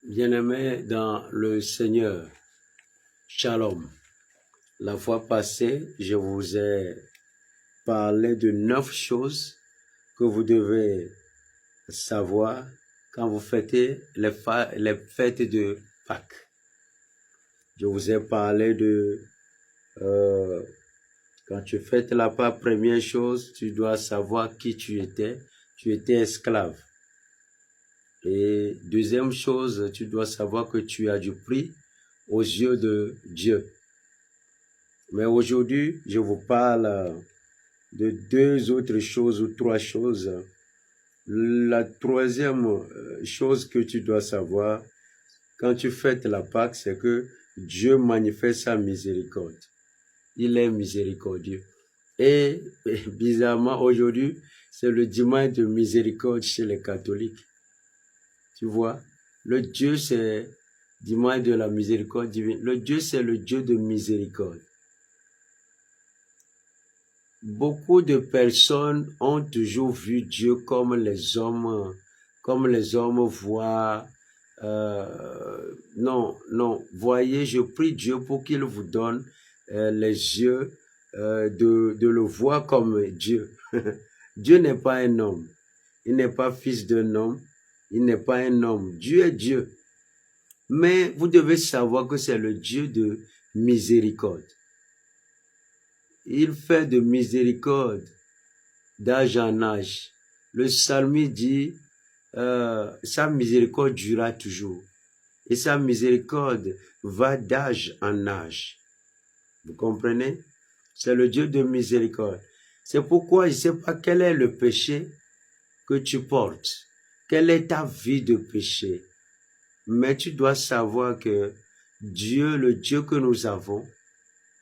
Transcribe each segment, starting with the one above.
Bien-aimés dans le Seigneur, Shalom. La fois passée, je vous ai parlé de 9 choses que vous devez savoir quand vous fêtez les fêtes de Pâques. Je vous ai parlé de quand tu fêtes la Pâques, première chose, tu dois savoir qui tu étais. Tu étais esclave. Et deuxième chose, tu dois savoir que tu as du prix aux yeux de Dieu. Mais aujourd'hui, je vous parle de 2 autres choses ou 3 choses. La troisième chose que tu dois savoir quand tu fêtes la Pâque, c'est que Dieu manifeste sa miséricorde. Il est miséricordieux. Et bizarrement, aujourd'hui, c'est le dimanche de miséricorde chez les catholiques. Tu vois, le Dieu, c'est dimanche de la miséricorde divine. Le Dieu, c'est le Dieu de miséricorde. Beaucoup de personnes ont toujours vu Dieu comme les hommes voient. Non, voyez, je prie Dieu pour qu'il vous donne les yeux de le voir comme Dieu. Dieu n'est pas un homme. Il n'est pas fils d'un homme. Il n'est pas un homme. Dieu est Dieu. Mais vous devez savoir que c'est le Dieu de miséricorde. Il fait de miséricorde d'âge en âge. Le psalmiste dit, sa miséricorde durera toujours. Et sa miséricorde va d'âge en âge. Vous comprenez? C'est le Dieu de miséricorde. C'est pourquoi je ne sais pas quel est le péché que tu portes. Quelle est ta vie de péché? Mais tu dois savoir que Dieu, le Dieu que nous avons,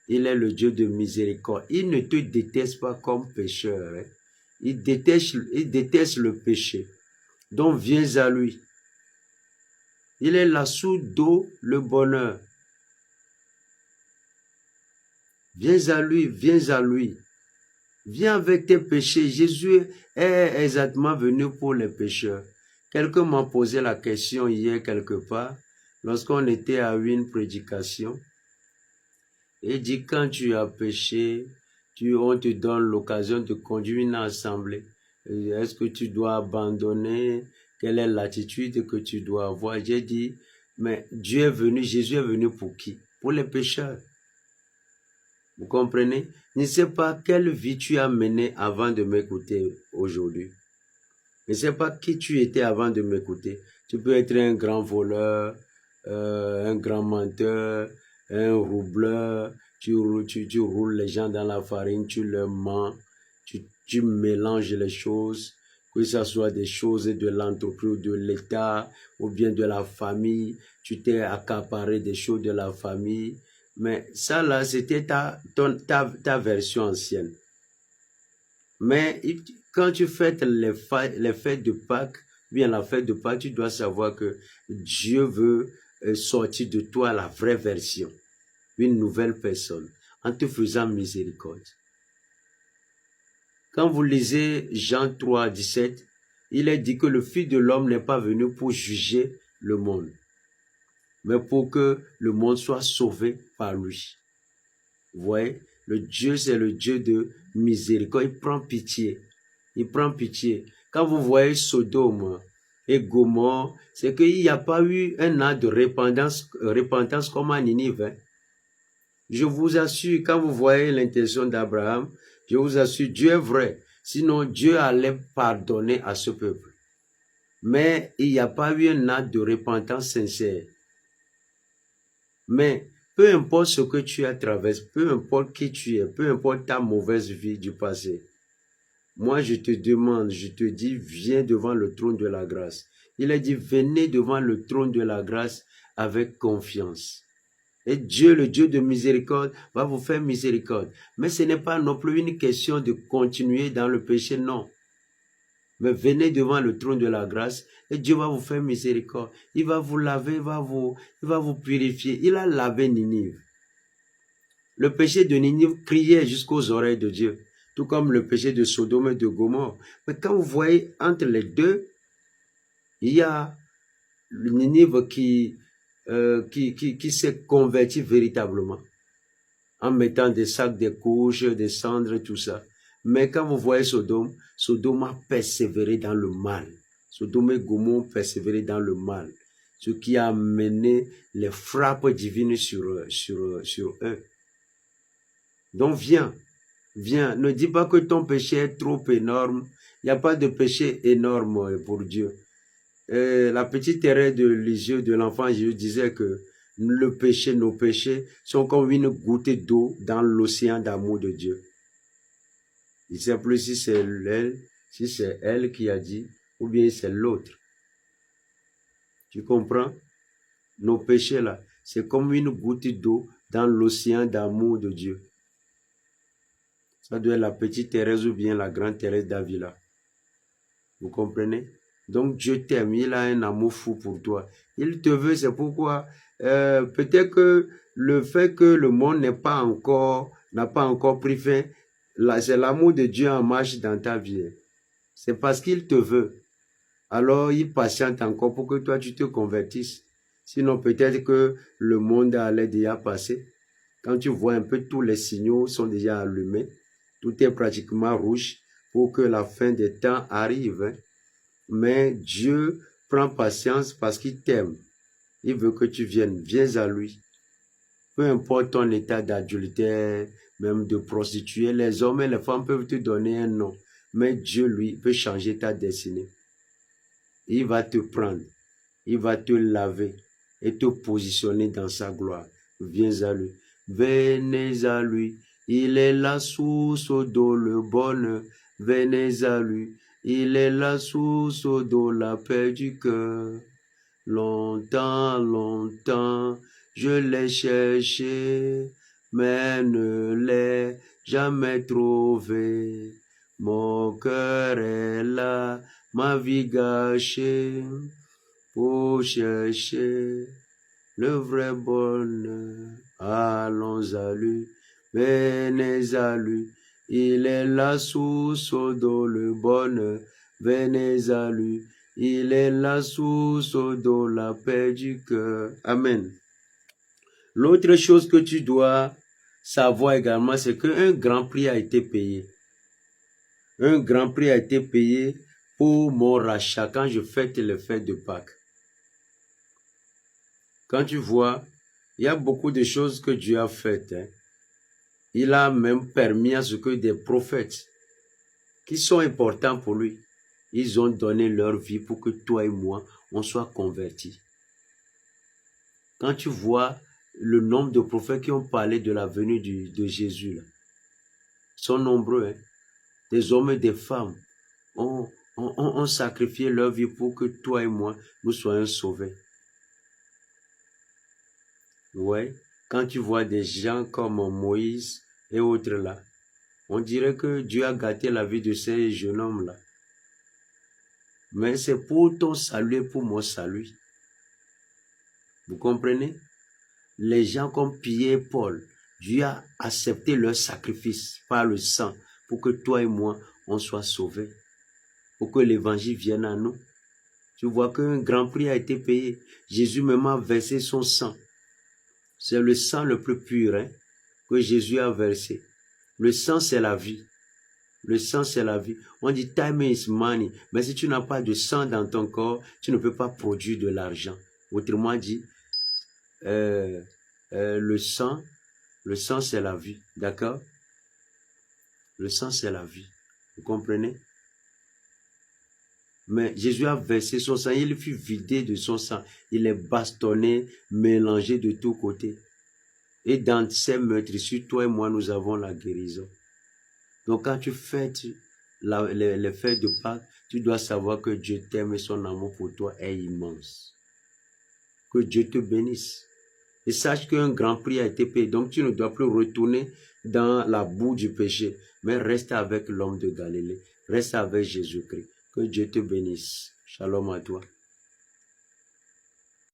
il est le Dieu de miséricorde. Il ne te déteste pas comme pécheur. Hein? Il déteste le péché. Donc viens à lui. Il est la source d'eau, le bonheur. Viens à lui, viens à lui. Viens avec tes péchés. Jésus est exactement venu pour les pécheurs. Quelqu'un m'a posé la question hier quelque part, lorsqu'on était à une prédication. Il dit, quand tu as péché, on te donne l'occasion de conduire une assemblée. Est-ce que tu dois abandonner? Quelle est l'attitude que tu dois avoir? J'ai dit, mais Dieu est venu, Jésus est venu pour qui? Pour les pécheurs. Vous comprenez? Je ne sais pas quelle vie tu as menée avant de m'écouter aujourd'hui. Je ne sais pas qui tu étais avant de m'écouter. Tu peux être un grand voleur, un grand menteur, un roubleur. Tu roules les gens dans la farine, tu leur mens, tu mélanges les choses, que ce soit des choses de l'entreprise, de l'État, ou bien de la famille. Tu t'es accaparé des choses de la famille. Mais ça là, c'était ta version ancienne. Mais quand tu fêtes les fêtes de Pâques, bien la fête de Pâques, tu dois savoir que Dieu veut sortir de toi la vraie version, une nouvelle personne, en te faisant miséricorde. Quand vous lisez Jean 3, 17, il est dit que le Fils de l'homme n'est pas venu pour juger le monde, mais pour que le monde soit sauvé par lui. Vous voyez, le Dieu, c'est le Dieu de miséricorde. Il prend pitié. Il prend pitié. Quand vous voyez Sodome et Gomorrhe, c'est qu'il n'y a pas eu un acte de repentance comme à Ninive. Hein. Je vous assure, quand vous voyez l'intention d'Abraham, je vous assure, Dieu est vrai. Sinon, Dieu allait pardonner à ce peuple. Mais il n'y a pas eu un acte de repentance sincère. Mais peu importe ce que tu as traversé, peu importe qui tu es, peu importe ta mauvaise vie du passé, moi je te demande, je te dis, viens devant le trône de la grâce. Il a dit, venez devant le trône de la grâce avec confiance. Et Dieu, le Dieu de miséricorde, va vous faire miséricorde. Mais ce n'est pas non plus une question de continuer dans le péché, non. Mais venez devant le trône de la grâce et Dieu va vous faire miséricorde. Il va vous laver, il va vous purifier. Il a lavé Ninive. Le péché de Ninive criait jusqu'aux oreilles de Dieu, tout comme le péché de Sodome et de Gomorrhe. Mais quand vous voyez entre les deux, il y a Ninive qui s'est converti véritablement en mettant des sacs, des couches, des cendres, tout ça. Mais quand vous voyez Sodome, Sodome a persévéré dans le mal. Sodome et Gomorrhe ont persévéré dans le mal. Ce qui a amené les frappes divines sur eux. Donc viens, ne dis pas que ton péché est trop énorme. Il n'y a pas de péché énorme pour Dieu. La petite Thérèse de Lisieux, de l'enfant Jésus, disait que le péché, nos péchés sont comme une goutte d'eau dans l'océan d'amour de Dieu. Il ne sait plus si c'est elle qui a dit ou bien c'est l'autre. Tu comprends? Nos péchés là, c'est comme une goutte d'eau dans l'océan d'amour de Dieu. Ça doit être la petite Thérèse ou bien la grande Thérèse d'Avila. Vous comprenez? Donc Dieu t'aime, il a un amour fou pour toi. Il te veut, c'est pourquoi peut-être que le fait que le monde n'a pas encore pris fin, c'est l'amour de Dieu en marche dans ta vie. C'est parce qu'il te veut. Alors il patiente encore pour que toi tu te convertisses. Sinon peut-être que le monde allait déjà passer. Quand tu vois un peu tous les signaux sont déjà allumés, tout est pratiquement rouge pour que la fin des temps arrive. Mais Dieu prend patience parce qu'il t'aime. Il veut que tu viennes. Viens à lui. Peu importe ton état d'adultère, même de prostituée, les hommes et les femmes peuvent te donner un nom. Mais Dieu, lui, peut changer ta destinée. Il va te prendre. Il va te laver et te positionner dans sa gloire. Viens à lui. Venez à lui. Il est la source d'eau le bonheur. Venez à lui. Il est la source de la paix du cœur. Longtemps, longtemps, je l'ai cherché, mais ne l'ai jamais trouvé. Mon cœur est là, ma vie gâchée, pour chercher le vrai bonheur. Allons à lui, venez à lui. Il est la source de le bonheur, venez à lui. Il est la source de la paix du cœur. Amen. L'autre chose que tu dois savoir également, c'est qu'un grand prix a été payé. Un grand prix a été payé pour mon rachat quand je fête les fêtes de Pâques. Quand tu vois, il y a beaucoup de choses que Dieu a faites. Il a même permis à ce que des prophètes qui sont importants pour lui, ils ont donné leur vie pour que toi et moi, on soit convertis. Quand tu vois le nombre de prophètes qui ont parlé de la venue de Jésus, là, sont nombreux. Des hommes et des femmes ont sacrifié leur vie pour que toi et moi, nous soyons sauvés. Ouais, quand tu vois des gens comme Moïse et autres là, on dirait que Dieu a gâté la vie de ces jeunes hommes-là. Mais c'est pour ton salut et pour mon salut. Vous comprenez? Les gens comme Pierre et Paul, Dieu a accepté leur sacrifice par le sang pour que toi et moi, on soit sauvés. Pour que l'évangile vienne à nous. Tu vois qu'un grand prix a été payé. Jésus même a versé son sang. C'est le sang le plus pur que Jésus a versé. Le sang, c'est la vie. Le sang, c'est la vie. On dit time is money. Mais si tu n'as pas de sang dans ton corps, tu ne peux pas produire de l'argent. Autrement dit, le sang, c'est la vie. D'accord? Le sang, c'est la vie. Vous comprenez? Mais Jésus a versé son sang. Il fut vidé de son sang. Il est bastonné, mélangé de tous côtés. Et dans ces meurtrissures, toi et moi, nous avons la guérison. Donc quand tu fêtes les fêtes de Pâques, tu dois savoir que Dieu t'aime et son amour pour toi est immense. Que Dieu te bénisse. Et sache qu'un grand prix a été payé. Donc tu ne dois plus retourner dans la boue du péché, mais reste avec l'homme de Galilée. Reste avec Jésus-Christ. Que Dieu te bénisse. Shalom à toi.